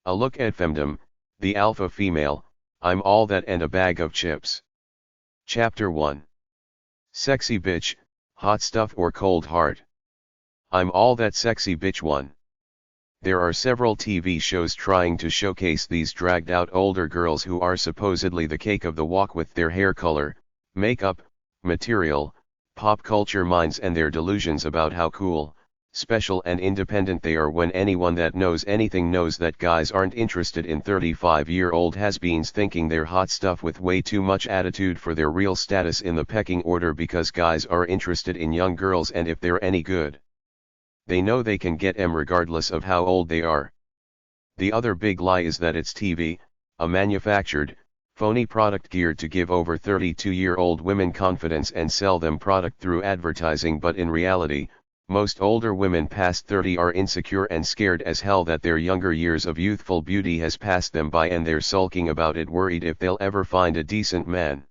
A look at Femdom, the alpha female. I'm all that and a bag of chips. Chapter 1. Sexy bitch, hot stuff or cold heart. I'm all that sexy bitch 1. There are several TV shows trying to showcase these dragged out older girls who are supposedly the cake of the walk with their hair color, makeup, material, pop culture minds and their delusions about how cool, special and independent they are, when anyone that knows anything knows that guys aren't interested in 35-year-old has-beens thinking they're hot stuff with way too much attitude for their real status in the pecking order, because guys are interested in young girls, and if they're any good, they know they can get 'em regardless of how old they are. The other big lie is that it's TV, a manufactured, phony product geared to give over 32-year-old women confidence and sell them product through advertising, but in reality, most older women past 30 are insecure and scared as hell that their younger years of youthful beauty has passed them by, and they're sulking about it, worried if they'll ever find a decent man.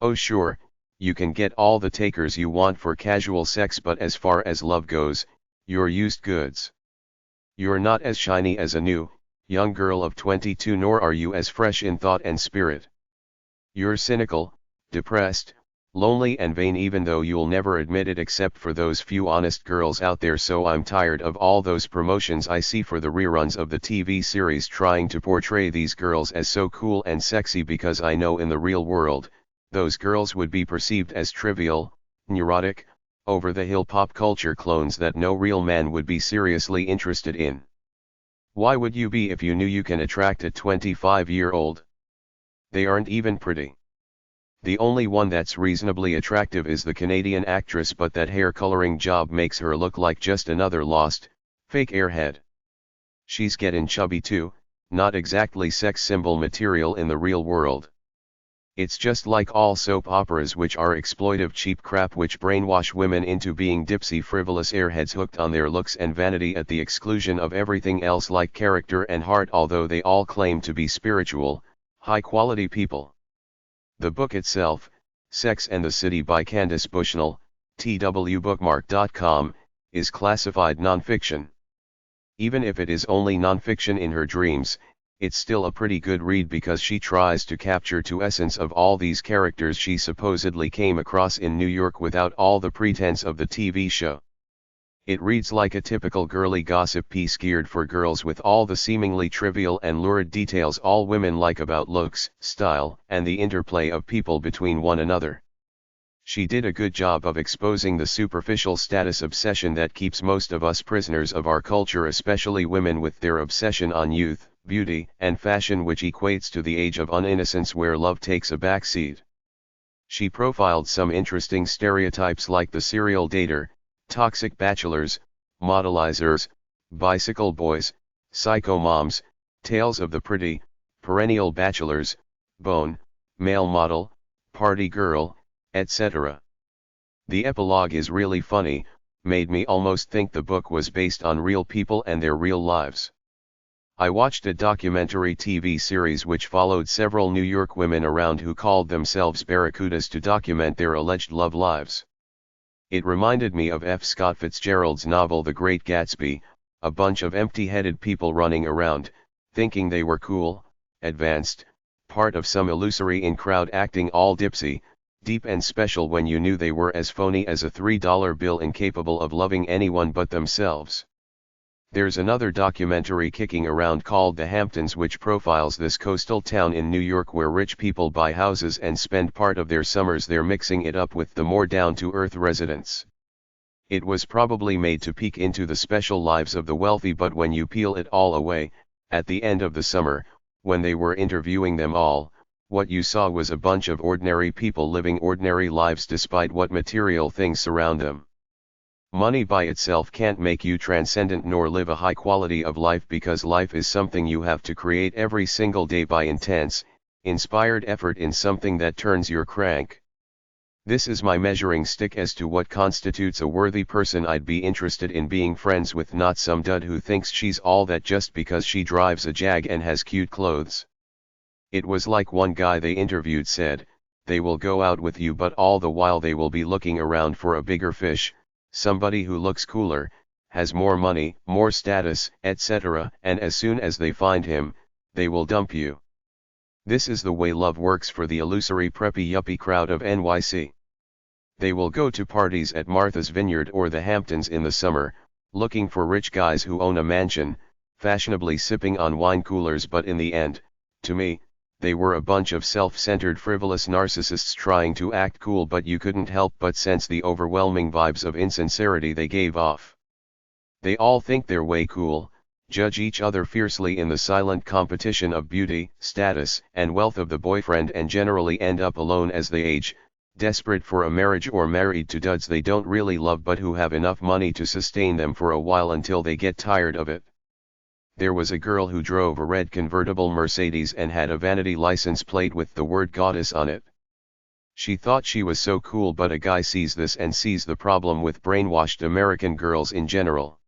Oh sure, you can get all the takers you want for casual sex, but as far as love goes, you're used goods. You're not as shiny as a new, young girl of 22, nor are you as fresh in thought and spirit. You're cynical, depressed, lonely and vain, even though you'll never admit it except for those few honest girls out there. So I'm tired of all those promotions I see for the reruns of the TV series trying to portray these girls as so cool and sexy, because I know in the real world, those girls would be perceived as trivial, neurotic, over-the-hill pop culture clones that no real man would be seriously interested in. Why would you be if you knew you can attract a 25-year-old? They aren't even pretty. The only one that's reasonably attractive is the Canadian actress, but that hair coloring job makes her look like just another lost, fake airhead. She's getting chubby too, not exactly sex symbol material in the real world. It's just like all soap operas, which are exploitive cheap crap which brainwash women into being dipsy frivolous airheads hooked on their looks and vanity at the exclusion of everything else like character and heart, although they all claim to be spiritual, high-quality people. The book itself, Sex and the City by Candace Bushnell, twbookmark.com, is classified nonfiction. Even if it is only nonfiction in her dreams, it's still a pretty good read, because she tries to capture the essence of all these characters she supposedly came across in New York without all the pretense of the TV show. It reads like a typical girly gossip piece geared for girls, with all the seemingly trivial and lurid details all women like about looks, style, and the interplay of people between one another. She did a good job of exposing the superficial status obsession that keeps most of us prisoners of our culture, especially women, with their obsession on youth, beauty, and fashion, which equates to the age of uninnocence where love takes a backseat. She profiled some interesting stereotypes like the serial dater, toxic bachelors, modelizers, bicycle boys, psycho moms, tales of the pretty, perennial bachelors, bone, male model, party girl, etc. The epilogue is really funny, made me almost think the book was based on real people and their real lives. I watched a documentary TV series which followed several New York women around who called themselves barracudas to document their alleged love lives. It reminded me of F. Scott Fitzgerald's novel The Great Gatsby, a bunch of empty-headed people running around, thinking they were cool, advanced, part of some illusory in-crowd, acting all dipsy, deep and special, when you knew they were as phony as a $3 bill, incapable of loving anyone but themselves. There's another documentary kicking around called The Hamptons, which profiles this coastal town in New York where rich people buy houses and spend part of their summers there, mixing it up with the more down-to-earth residents. It was probably made to peek into the special lives of the wealthy, but when you peel it all away, at the end of the summer, when they were interviewing them all, what you saw was a bunch of ordinary people living ordinary lives despite what material things surround them. Money by itself can't make you transcendent nor live a high quality of life, because life is something you have to create every single day by intense, inspired effort in something that turns your crank. This is my measuring stick as to what constitutes a worthy person I'd be interested in being friends with, not some dud who thinks she's all that just because she drives a Jag and has cute clothes. It was like one guy they interviewed said, they will go out with you, but all the while they will be looking around for a bigger fish, somebody who looks cooler, has more money, more status, etc., and as soon as they find him, they will dump you. This is the way love works for the illusory preppy yuppie crowd of NYC. They will go to parties at Martha's Vineyard or the Hamptons in the summer, looking for rich guys who own a mansion, fashionably sipping on wine coolers, but in the end, to me, they were a bunch of self-centered frivolous narcissists trying to act cool, but you couldn't help but sense the overwhelming vibes of insincerity they gave off. They all think they're way cool, judge each other fiercely in the silent competition of beauty, status, and wealth of the boyfriend, and generally end up alone as they age, desperate for a marriage or married to dudes they don't really love but who have enough money to sustain them for a while until they get tired of it. There was a girl who drove a red convertible Mercedes and had a vanity license plate with the word goddess on it. She thought she was so cool, but a guy sees this and sees the problem with brainwashed American girls in general.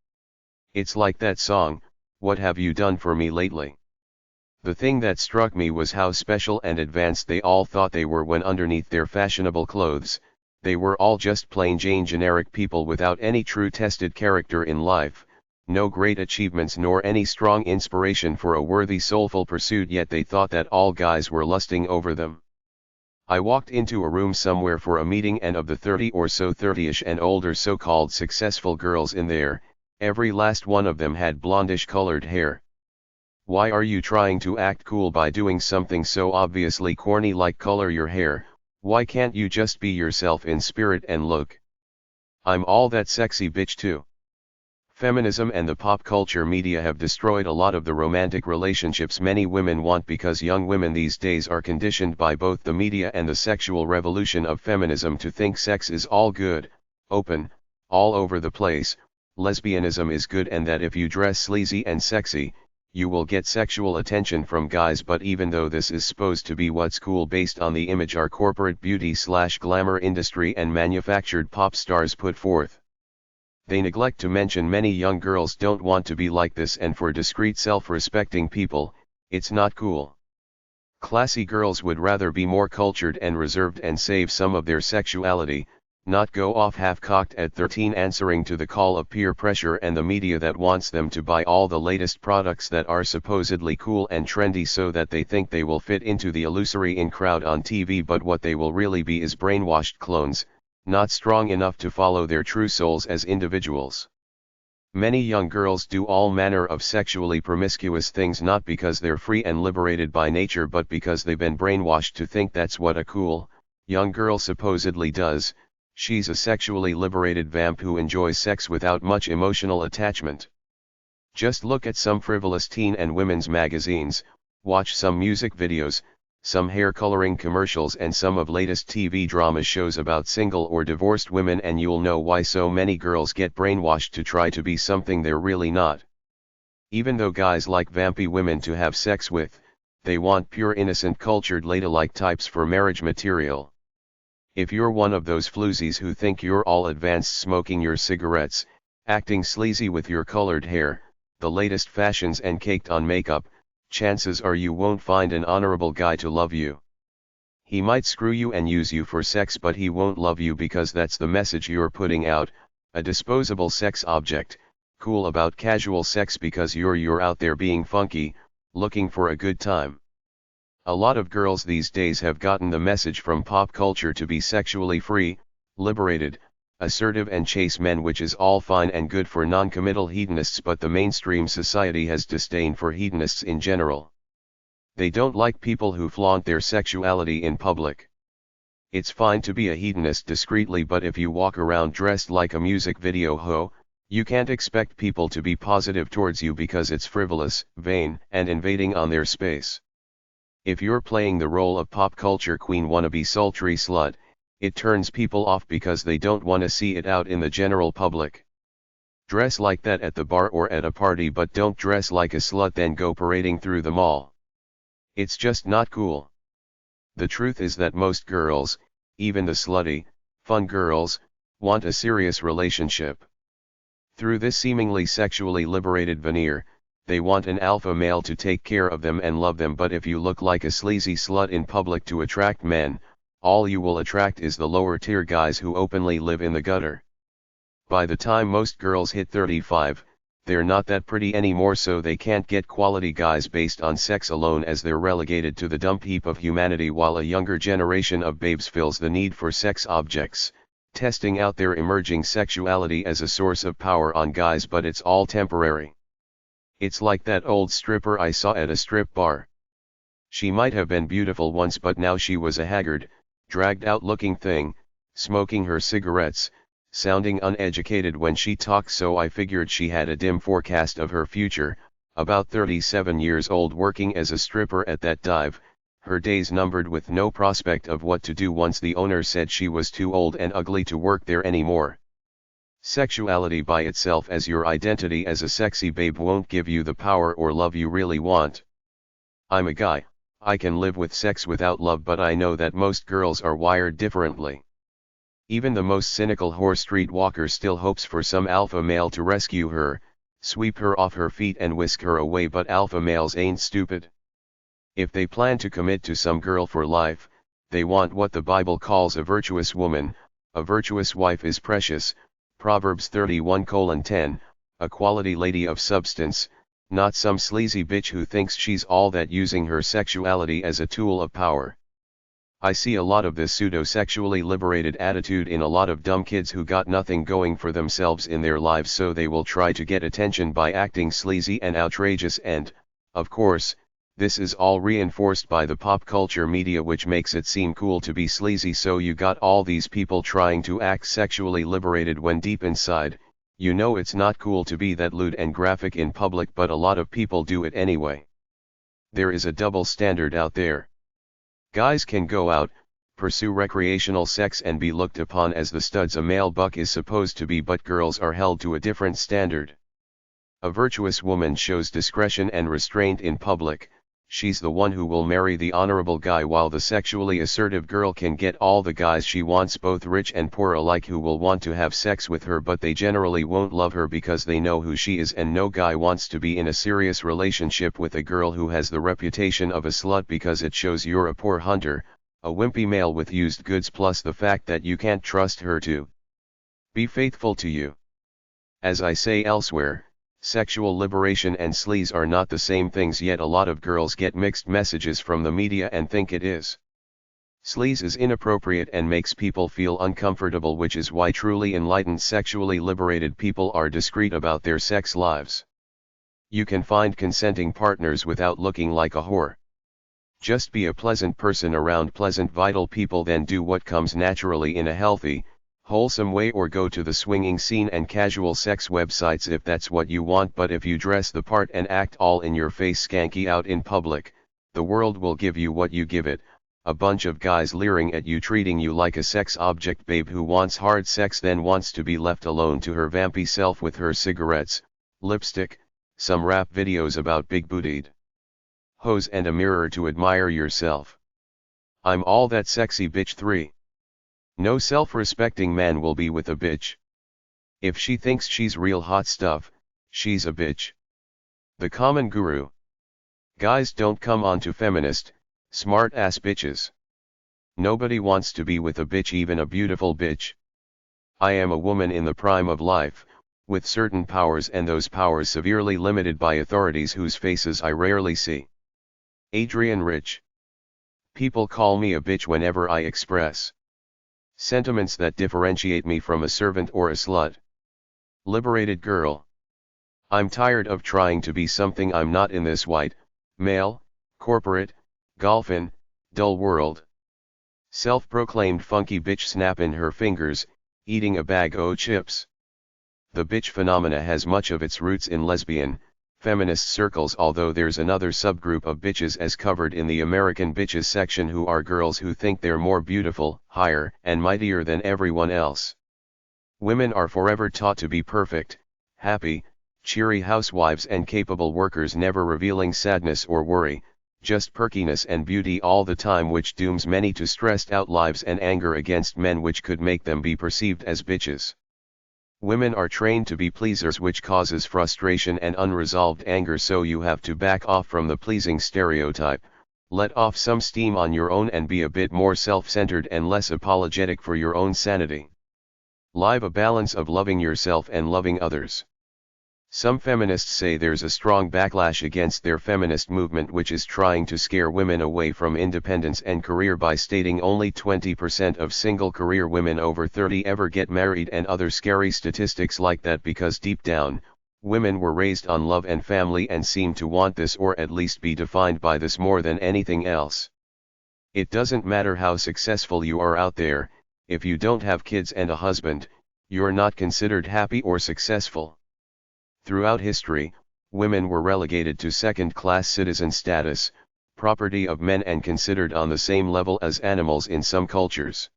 It's like that song, "What Have You Done For Me Lately?" The thing that struck me was how special and advanced they all thought they were when underneath their fashionable clothes, they were all just plain Jane generic people without any true tested character in life, no great achievements nor any strong inspiration for a worthy soulful pursuit, yet they thought that all guys were lusting over them. I walked into a room somewhere for a meeting, and of the 30 or so 30ish and older so-called successful girls in there, every last one of them had blondish colored hair. Why are you trying to act cool by doing something so obviously corny like color your hair? Why can't you just be yourself in spirit and look? I'm all that sexy bitch too. Feminism and the pop culture media have destroyed a lot of the romantic relationships many women want, because young women these days are conditioned by both the media and the sexual revolution of feminism to think sex is all good, open, all over the place, lesbianism is good, and that if you dress sleazy and sexy, you will get sexual attention from guys. But even though this is supposed to be what's cool based on the image our corporate beauty/glamour industry and manufactured pop stars put forth, they neglect to mention many young girls don't want to be like this, and for discreet self-respecting people, it's not cool. Classy girls would rather be more cultured and reserved and save some of their sexuality, not go off half-cocked at 13 answering to the call of peer pressure and the media that wants them to buy all the latest products that are supposedly cool and trendy so that they think they will fit into the illusory in crowd on TV, but what they will really be is brainwashed clones, not strong enough to follow their true souls as individuals. Many young girls do all manner of sexually promiscuous things not because they're free and liberated by nature, but because they've been brainwashed to think that's what a cool, young girl supposedly does. She's a sexually liberated vamp who enjoys sex without much emotional attachment. Just look at some frivolous teen and women's magazines, watch some music videos, some hair coloring commercials, and some of latest TV drama shows about single or divorced women, and you'll know why so many girls get brainwashed to try to be something they're really not. Even though guys like vampy women to have sex with, they want pure innocent cultured ladylike types for marriage material. If you're one of those floozies who think you're all advanced smoking your cigarettes, acting sleazy with your colored hair, the latest fashions, and caked on makeup, chances are you won't find an honorable guy to love you. He might screw you and use you for sex, but he won't love you because that's the message you're putting out, a disposable sex object, cool about casual sex because you're out there being funky, looking for a good time. A lot of girls these days have gotten the message from pop culture to be sexually free, liberated, assertive, and chase men, which is all fine and good for non-committal hedonists, but the mainstream society has disdain for hedonists in general. They don't like people who flaunt their sexuality in public. It's fine to be a hedonist discreetly, but if you walk around dressed like a music video hoe, you can't expect people to be positive towards you because it's frivolous, vain, and invading on their space. If you're playing the role of pop culture queen wannabe sultry slut, it turns people off because they don't want to see it out in the general public. Dress like that at the bar or at a party, but don't dress like a slut then go parading through the mall. It's just not cool. The truth is that most girls, even the slutty, fun girls, want a serious relationship. Through this seemingly sexually liberated veneer, they want an alpha male to take care of them and love them, but if you look like a sleazy slut in public to attract men, all you will attract is the lower tier guys who openly live in the gutter. By the time most girls hit 35, they're not that pretty anymore, so they can't get quality guys based on sex alone, as they're relegated to the dump heap of humanity, while a younger generation of babes fills the need for sex objects, testing out their emerging sexuality as a source of power on guys, but it's all temporary. It's like that old stripper I saw at a strip bar. She might have been beautiful once, but now she was a haggard, dragged out looking thing, smoking her cigarettes, sounding uneducated when she talked, so I figured she had a dim forecast of her future, about 37 years old, working as a stripper at that dive, her days numbered with no prospect of what to do once the owner said she was too old and ugly to work there anymore. Sexuality by itself as your identity as a sexy babe won't give you the power or love you really want. I'm a guy, I can live with sex without love, but I know that most girls are wired differently. Even the most cynical whore streetwalker still hopes for some alpha male to rescue her, sweep her off her feet and whisk her away, but alpha males ain't stupid. If they plan to commit to some girl for life, they want what the Bible calls a virtuous woman. A virtuous wife is precious, Proverbs 31:10, a quality lady of substance, not some sleazy bitch who thinks she's all that, using her sexuality as a tool of power. I see a lot of this pseudo-sexually liberated attitude in a lot of dumb kids who got nothing going for themselves in their lives, so they will try to get attention by acting sleazy and outrageous, and, of course, this is all reinforced by the pop culture media, which makes it seem cool to be sleazy. So you got all these people trying to act sexually liberated when deep inside, you know it's not cool to be that lewd and graphic in public, but a lot of people do it anyway. There is a double standard out there. Guys can go out, pursue recreational sex and be looked upon as the studs a male buck is supposed to be, but girls are held to a different standard. A virtuous woman shows discretion and restraint in public. She's the one who will marry the honorable guy, while the sexually assertive girl can get all the guys she wants, both rich and poor alike, who will want to have sex with her, but they generally won't love her because they know who she is, and no guy wants to be in a serious relationship with a girl who has the reputation of a slut, because it shows you're a poor hunter, a wimpy male with used goods, plus the fact that you can't trust her to be faithful to you. As I say elsewhere, sexual liberation and sleaze are not the same things, yet a lot of girls get mixed messages from the media and think it is. Sleaze is inappropriate and makes people feel uncomfortable, which is why truly enlightened sexually liberated people are discreet about their sex lives. You can find consenting partners without looking like a whore. Just be a pleasant person around pleasant, vital people, then do what comes naturally in a healthy, wholesome way, or go to the swinging scene and casual sex websites if that's what you want. But if you dress the part and act all in your face skanky out in public, the world will give you what you give it, a bunch of guys leering at you, treating you like a sex object babe who wants hard sex, then wants to be left alone to her vampy self with her cigarettes, lipstick, some rap videos about big bootied hoes, and a mirror to admire yourself. I'm all that sexy bitch 3. No self-respecting man will be with a bitch. If she thinks she's real hot stuff, she's a bitch. The common guru. Guys don't come on to feminist, smart-ass bitches. Nobody wants to be with a bitch, even a beautiful bitch. I am a woman in the prime of life, with certain powers, and those powers severely limited by authorities whose faces I rarely see. Adrian Rich. People call me a bitch whenever I express sentiments that differentiate me from a servant or a slut. Liberated girl. I'm tired of trying to be something I'm not in this white, male, corporate, golfin', dull world. Self-proclaimed funky bitch snapping her fingers, eating a bag o' chips. The bitch phenomena has much of its roots in lesbian, feminist circles, although there's another subgroup of bitches as covered in the American Bitches section, who are girls who think they're more beautiful, higher, and mightier than everyone else. Women are forever taught to be perfect, happy, cheery housewives and capable workers, never revealing sadness or worry, just perkiness and beauty all the time, which dooms many to stressed out lives and anger against men, which could make them be perceived as bitches. Women are trained to be pleasers, which causes frustration and unresolved anger, so you have to back off from the pleasing stereotype, let off some steam on your own, and be a bit more self-centered and less apologetic for your own sanity. Live a balance of loving yourself and loving others. Some feminists say there's a strong backlash against their feminist movement, which is trying to scare women away from independence and career by stating only 20% of single career women over 30 ever get married and other scary statistics like that, because deep down, women were raised on love and family and seem to want this, or at least be defined by this more than anything else. It doesn't matter how successful you are out there, if you don't have kids and a husband, you're not considered happy or successful. Throughout history, women were relegated to second-class citizen status, property of men, and considered on the same level as animals in some cultures.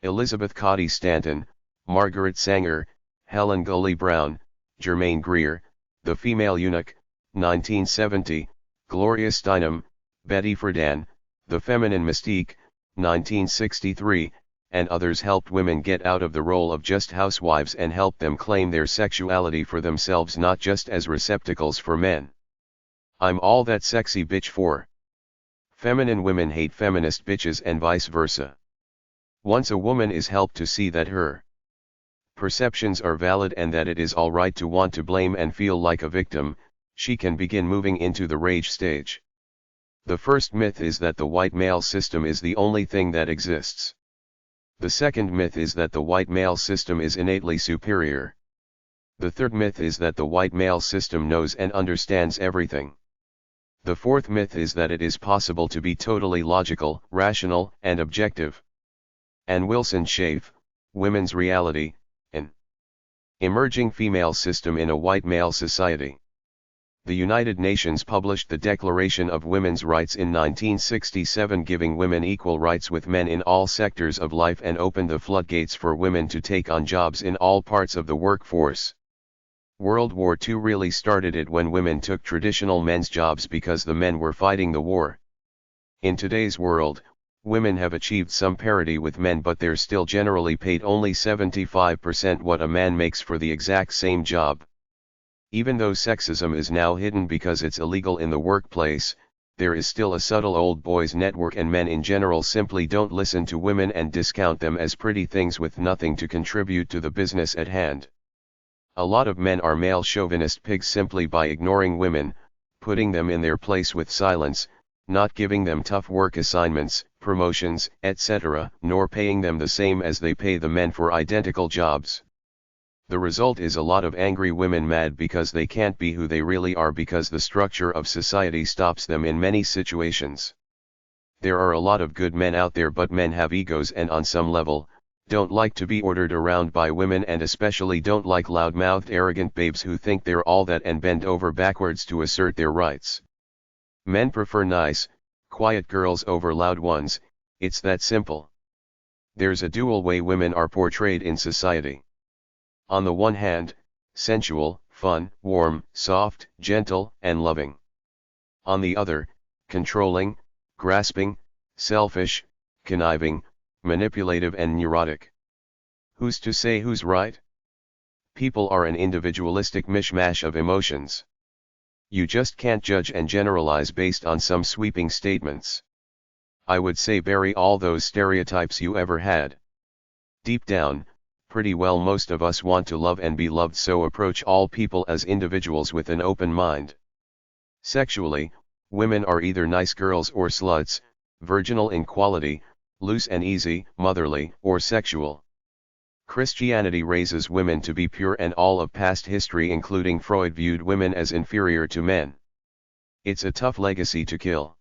Elizabeth Cady Stanton, Margaret Sanger, Helen Gully Brown, Germaine Greer, The Female Eunuch, 1970, Gloria Steinem, Betty Friedan, The Feminine Mystique, 1963, and others helped women get out of the role of just housewives and helped them claim their sexuality for themselves, not just as receptacles for men. I'm all that sexy bitch for. Feminine women hate feminist bitches and vice versa. Once a woman is helped to see that her perceptions are valid and that it is alright to want to blame and feel like a victim, she can begin moving into the rage stage. The first myth is that the white male system is the only thing that exists. The second myth is that the white male system is innately superior. The third myth is that the white male system knows and understands everything. The fourth myth is that it is possible to be totally logical, rational, and objective. Ann Wilson Schaaf, Women's Reality, an Emerging Female System in a White Male Society. The United Nations published the Declaration of Women's Rights in 1967, giving women equal rights with men in all sectors of life, and opened the floodgates for women to take on jobs in all parts of the workforce. World War II really started it when women took traditional men's jobs because the men were fighting the war. In today's world, women have achieved some parity with men, but they're still generally paid only 75% what a man makes for the exact same job. Even though sexism is now hidden because it's illegal in the workplace, there is still a subtle old boys network, and men in general simply don't listen to women and discount them as pretty things with nothing to contribute to the business at hand. A lot of men are male chauvinist pigs simply by ignoring women, putting them in their place with silence, not giving them tough work assignments, promotions, etc., nor paying them the same as they pay the men for identical jobs. The result is a lot of angry women mad because they can't be who they really are, because the structure of society stops them in many situations. There are a lot of good men out there, but men have egos and on some level, don't like to be ordered around by women, and especially don't like loud-mouthed arrogant babes who think they're all that and bend over backwards to assert their rights. Men prefer nice, quiet girls over loud ones. It's that simple. There's a dual way women are portrayed in society. On the one hand, sensual, fun, warm, soft, gentle, and loving. On the other, controlling, grasping, selfish, conniving, manipulative, and neurotic. Who's to say who's right? People are an individualistic mishmash of emotions. You just can't judge and generalize based on some sweeping statements. I would say bury all those stereotypes you ever had. Deep down, pretty well most of us want to love and be loved, so approach all people as individuals with an open mind. Sexually, women are either nice girls or sluts, virginal in quality, loose and easy, motherly, or sexual. Christianity raises women to be pure, and all of past history including Freud viewed women as inferior to men. It's a tough legacy to kill.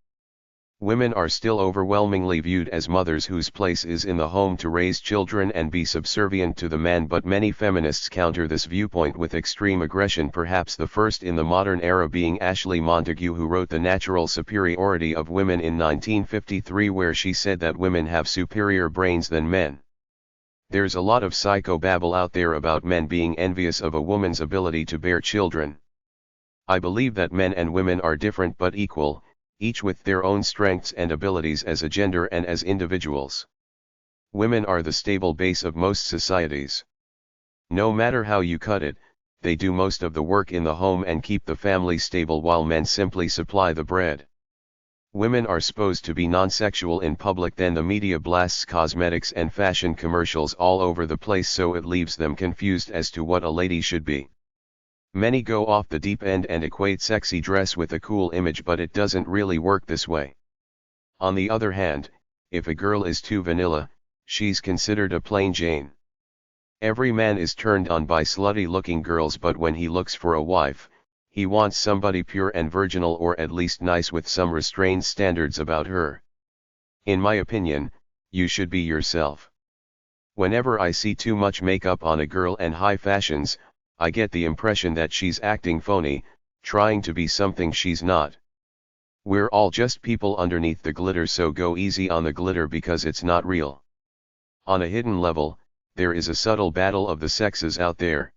Women are still overwhelmingly viewed as mothers whose place is in the home to raise children and be subservient to the man, but many feminists counter this viewpoint with extreme aggression, perhaps the first in the modern era being Ashley Montagu, who wrote The Natural Superiority of Women in 1953, where she said that women have superior brains than men. There's a lot of psychobabble out there about men being envious of a woman's ability to bear children. I believe that men and women are different but equal, each with their own strengths and abilities as a gender and as individuals. Women are the stable base of most societies. No matter how you cut it, they do most of the work in the home and keep the family stable, while men simply supply the bread. Women are supposed to be non-sexual in public, then the media blasts cosmetics and fashion commercials all over the place, so it leaves them confused as to what a lady should be. Many go off the deep end and equate sexy dress with a cool image, but it doesn't really work this way. On the other hand, if a girl is too vanilla, she's considered a plain Jane. Every man is turned on by slutty-looking girls, but when he looks for a wife, he wants somebody pure and virginal, or at least nice with some restrained standards about her. In my opinion, you should be yourself. Whenever I see too much makeup on a girl and high fashions, I get the impression that she's acting phony, trying to be something she's not. We're all just people underneath the glitter, so go easy on the glitter because it's not real. On a hidden level, there is a subtle battle of the sexes out there.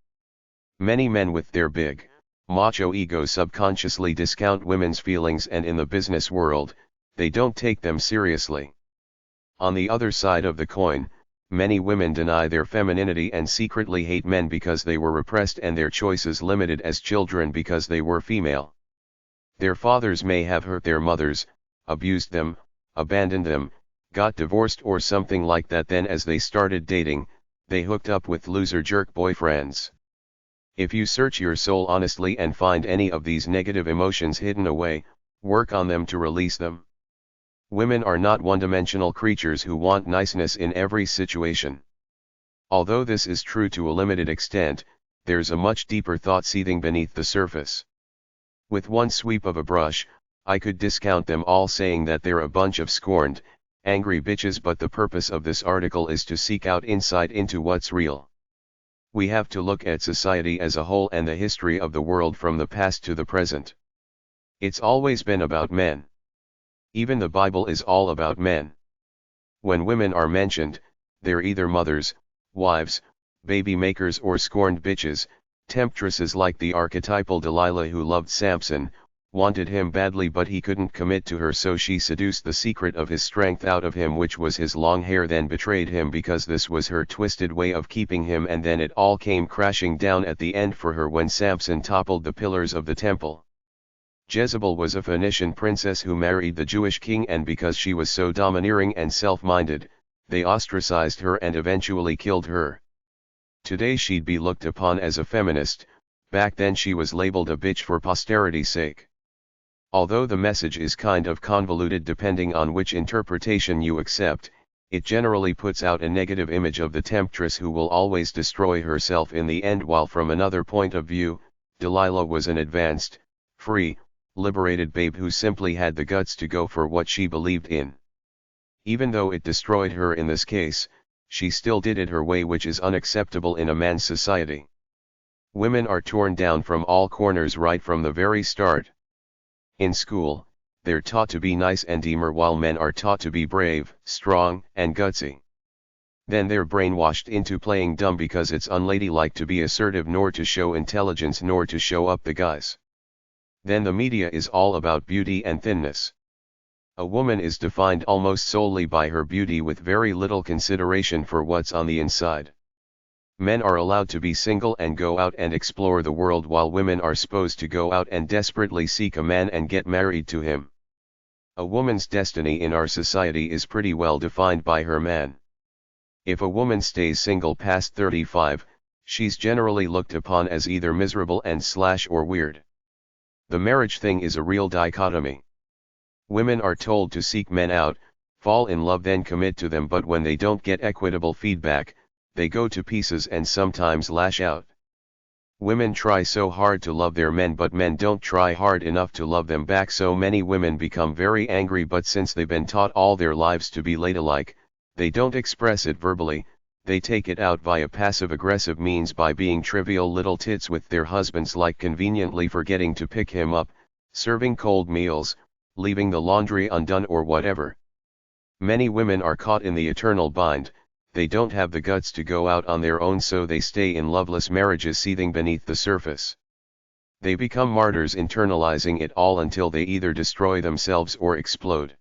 Many men with their big, macho egos subconsciously discount women's feelings, and in the business world, they don't take them seriously. On the other side of the coin, many women deny their femininity and secretly hate men because they were repressed and their choices limited as children because they were female. Their fathers may have hurt their mothers, abused them, abandoned them, got divorced or something like that. Then as they started dating, they hooked up with loser jerk boyfriends. If you search your soul honestly and find any of these negative emotions hidden away, work on them to release them. Women are not one-dimensional creatures who want niceness in every situation. Although this is true to a limited extent, there's a much deeper thought seething beneath the surface. With one sweep of a brush, I could discount them all, saying that they're a bunch of scorned, angry bitches, but the purpose of this article is to seek out insight into what's real. We have to look at society as a whole and the history of the world from the past to the present. It's always been about men. Even the Bible is all about men. When women are mentioned, they're either mothers, wives, baby makers, or scorned bitches, temptresses like the archetypal Delilah who loved Samson, wanted him badly, but he couldn't commit to her, so she seduced the secret of his strength out of him, which was his long hair, then betrayed him because this was her twisted way of keeping him, and then it all came crashing down at the end for her when Samson toppled the pillars of the temple. Jezebel was a Phoenician princess who married the Jewish king, and because she was so domineering and self-minded, they ostracized her and eventually killed her. Today she'd be looked upon as a feminist, back then she was labeled a bitch for posterity's sake. Although the message is kind of convoluted depending on which interpretation you accept, it generally puts out a negative image of the temptress who will always destroy herself in the end, while from another point of view, Delilah was an advanced, free, liberated babe who simply had the guts to go for what she believed in. Even though it destroyed her in this case, she still did it her way, which is unacceptable in a man's society. Women are torn down from all corners right from the very start. In school, they're taught to be nice and demure, while men are taught to be brave, strong, and gutsy. Then they're brainwashed into playing dumb because it's unladylike to be assertive, nor to show intelligence, nor to show up the guys. Then the media is all about beauty and thinness. A woman is defined almost solely by her beauty, with very little consideration for what's on the inside. Men are allowed to be single and go out and explore the world, while women are supposed to go out and desperately seek a man and get married to him. A woman's destiny in our society is pretty well defined by her man. If a woman stays single past 35, she's generally looked upon as either miserable and / or weird. The marriage thing is a real dichotomy. Women are told to seek men out, fall in love, then commit to them, but when they don't get equitable feedback, they go to pieces and sometimes lash out. Women try so hard to love their men, but men don't try hard enough to love them back, so many women become very angry, but since they've been taught all their lives to be ladylike, they don't express it verbally, they take it out via passive-aggressive means by being trivial little tits with their husbands, like conveniently forgetting to pick him up, serving cold meals, leaving the laundry undone, or whatever. Many women are caught in the eternal bind. They don't have the guts to go out on their own, so they stay in loveless marriages seething beneath the surface. They become martyrs, internalizing it all until they either destroy themselves or explode.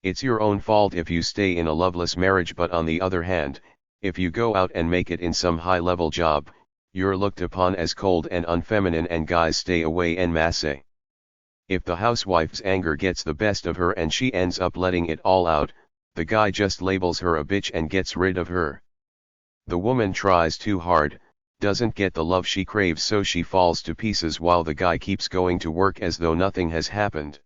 It's your own fault if you stay in a loveless marriage, but on the other hand, if you go out and make it in some high-level job, you're looked upon as cold and unfeminine, and guys stay away en masse. If the housewife's anger gets the best of her and she ends up letting it all out, the guy just labels her a bitch and gets rid of her. The woman tries too hard, doesn't get the love she craves, so she falls to pieces while the guy keeps going to work as though nothing has happened.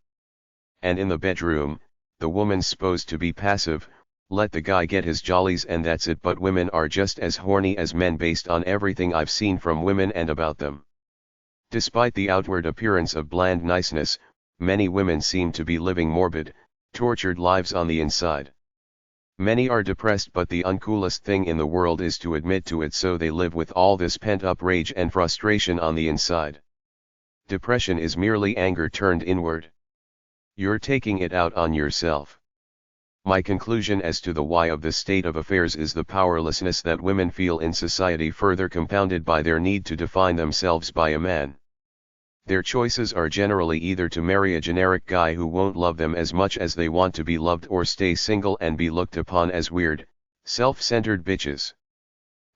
And in the bedroom, the woman's supposed to be passive, let the guy get his jollies and that's it, but women are just as horny as men based on everything I've seen from women and about them. Despite the outward appearance of bland niceness, many women seem to be living morbid, tortured lives on the inside. Many are depressed, but the uncoolest thing in the world is to admit to it, so they live with all this pent-up rage and frustration on the inside. Depression is merely anger turned inward. You're taking it out on yourself. My conclusion as to the why of this state of affairs is the powerlessness that women feel in society, further compounded by their need to define themselves by a man. Their choices are generally either to marry a generic guy who won't love them as much as they want to be loved, or stay single and be looked upon as weird, self-centered bitches.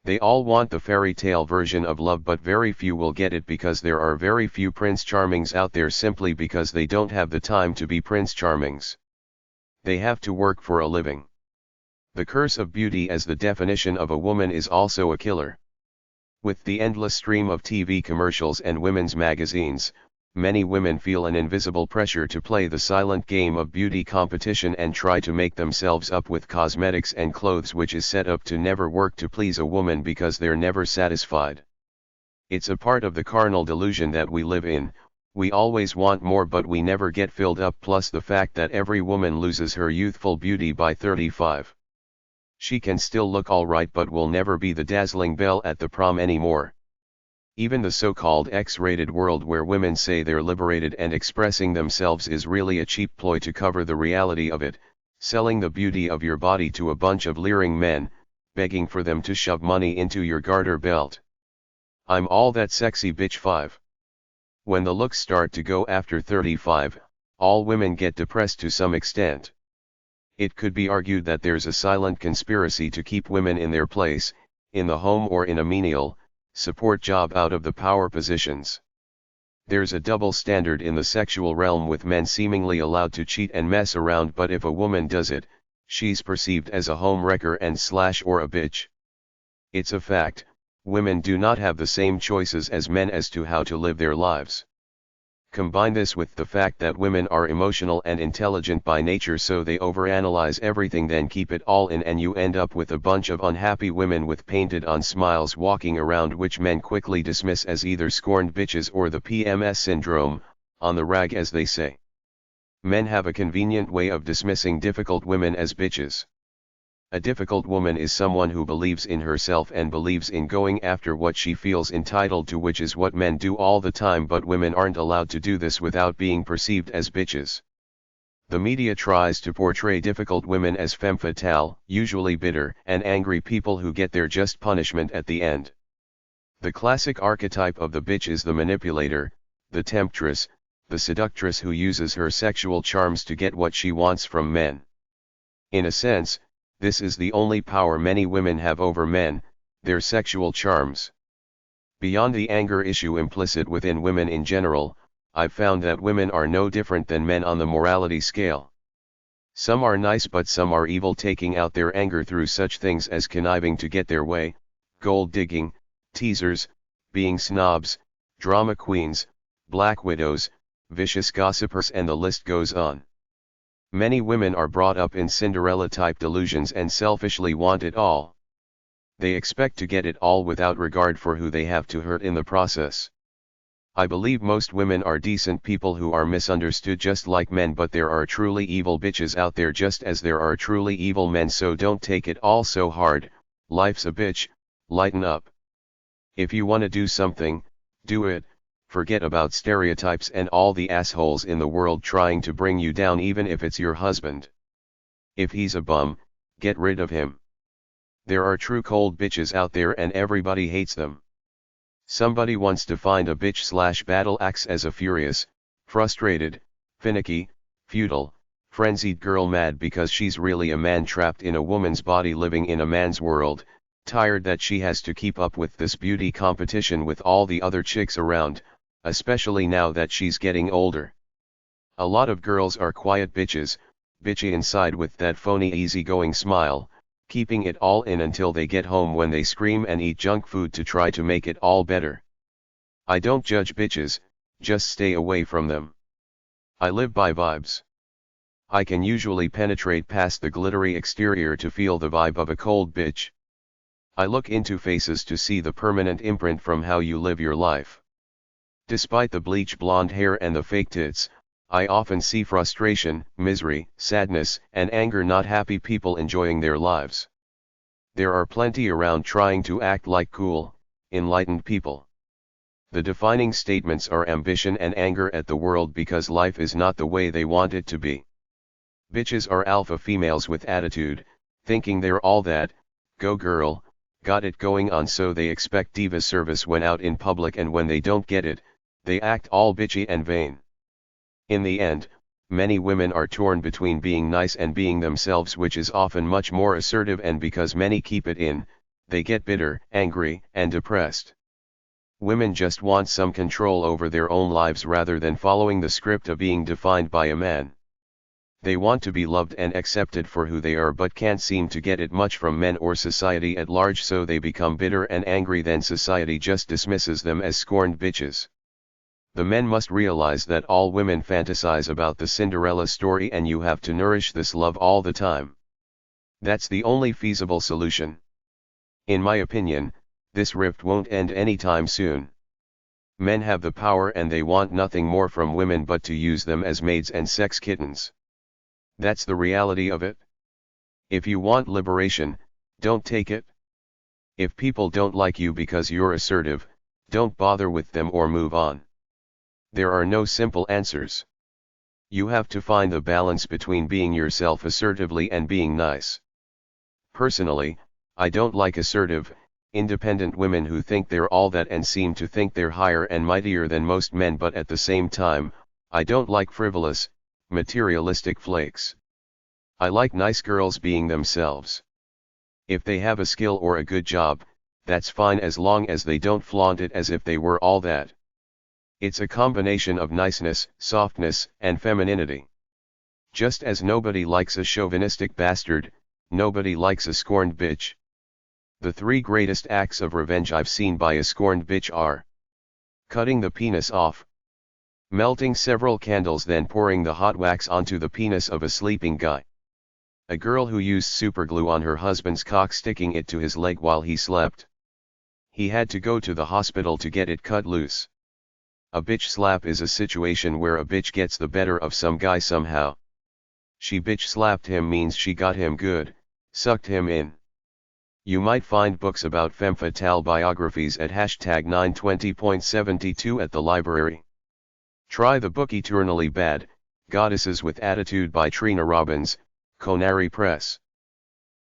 They all want the fairy tale version of love, but very few will get it because there are very few Prince Charmings out there, simply because they don't have the time to be Prince Charmings. They have to work for a living. The curse of beauty as the definition of a woman is also a killer. With the endless stream of TV commercials and women's magazines, many women feel an invisible pressure to play the silent game of beauty competition and try to make themselves up with cosmetics and clothes, which is set up to never work to please a woman because they're never satisfied. It's a part of the carnal delusion that we live in. We always want more, but we never get filled up, plus the fact that every woman loses her youthful beauty by 35. She can still look alright, but will never be the dazzling belle at the prom anymore. Even the so-called X-rated world where women say they're liberated and expressing themselves is really a cheap ploy to cover the reality of it, selling the beauty of your body to a bunch of leering men, begging for them to shove money into your garter belt. I'm all that sexy bitch 5. When the looks start to go after 35, all women get depressed to some extent. It could be argued that there's a silent conspiracy to keep women in their place, in the home or in a menial, support job out of the power positions. There's a double standard in the sexual realm, with men seemingly allowed to cheat and mess around, but if a woman does it, she's perceived as a home wrecker and or a bitch. It's a fact, women do not have the same choices as men as to how to live their lives. Combine this with the fact that women are emotional and intelligent by nature, so they overanalyze everything, then keep it all in, and you end up with a bunch of unhappy women with painted-on smiles walking around, which men quickly dismiss as either scorned bitches or the PMS syndrome, on the rag as they say. Men have a convenient way of dismissing difficult women as bitches. A difficult woman is someone who believes in herself and believes in going after what she feels entitled to, which is what men do all the time, but women aren't allowed to do this without being perceived as bitches. The media tries to portray difficult women as femme fatale, usually bitter and angry people who get their just punishment at the end. The classic archetype of the bitch is the manipulator, the temptress, the seductress who uses her sexual charms to get what she wants from men. In a sense, this is the only power many women have over men, their sexual charms. Beyond the anger issue implicit within women in general, I've found that women are no different than men on the morality scale. Some are nice, but some are evil, taking out their anger through such things as conniving to get their way, gold digging, teasers, being snobs, drama queens, black widows, vicious gossipers, and the list goes on. Many women are brought up in Cinderella-type delusions and selfishly want it all. They expect to get it all without regard for who they have to hurt in the process. I believe most women are decent people who are misunderstood just like men, but there are truly evil bitches out there just as there are truly evil men, so don't take it all so hard. Life's a bitch, lighten up. If you want to do something, do it. Forget about stereotypes and all the assholes in the world trying to bring you down, even if it's your husband. If he's a bum, get rid of him. There are true cold bitches out there and everybody hates them. Somebody once defined a bitch/battle axe as a furious, frustrated, finicky, futile, frenzied girl mad because she's really a man trapped in a woman's body living in a man's world, tired that she has to keep up with this beauty competition with all the other chicks around, especially now that she's getting older. A lot of girls are quiet bitches, bitchy inside with that phony easygoing smile, keeping it all in until they get home when they scream and eat junk food to try to make it all better. I don't judge bitches, just stay away from them. I live by vibes. I can usually penetrate past the glittery exterior to feel the vibe of a cold bitch. I look into faces to see the permanent imprint from how you live your life. Despite the bleach blonde hair and the fake tits, I often see frustration, misery, sadness, and anger, not happy people enjoying their lives. There are plenty around trying to act like cool, enlightened people. The defining statements are ambition and anger at the world because life is not the way they want it to be. Bitches are alpha females with attitude, thinking they're all that, go girl, got it going on, so they expect diva service when out in public, and when they don't get it, they act all bitchy and vain. In the end, many women are torn between being nice and being themselves, which is often much more assertive, and because many keep it in, they get bitter, angry, and depressed. Women just want some control over their own lives rather than following the script of being defined by a man. They want to be loved and accepted for who they are, but can't seem to get it much from men or society at large, so they become bitter and angry. Then society just dismisses them as scorned bitches. The men must realize that all women fantasize about the Cinderella story, and you have to nourish this love all the time. That's the only feasible solution. In my opinion, this rift won't end anytime soon. Men have the power and they want nothing more from women but to use them as maids and sex kittens. That's the reality of it. If you want liberation, don't take it. If people don't like you because you're assertive, don't bother with them or move on. There are no simple answers. You have to find the balance between being yourself assertively and being nice. Personally, I don't like assertive, independent women who think they're all that and seem to think they're higher and mightier than most men, but at the same time, I don't like frivolous, materialistic flakes. I like nice girls being themselves. If they have a skill or a good job, that's fine as long as they don't flaunt it as if they were all that. It's a combination of niceness, softness, and femininity. Just as nobody likes a chauvinistic bastard, nobody likes a scorned bitch. The 3 greatest acts of revenge I've seen by a scorned bitch are: cutting the penis off, melting several candles, then pouring the hot wax onto the penis of a sleeping guy. A girl who used superglue on her husband's cock, sticking it to his leg while he slept. He had to go to the hospital to get it cut loose. A bitch slap is a situation where a bitch gets the better of some guy somehow. She bitch slapped him means she got him good, sucked him in. You might find books about femme fatale biographies at #920.72 at the library. Try the book Eternally Bad, Goddesses with Attitude by Trina Robbins, Conary Press.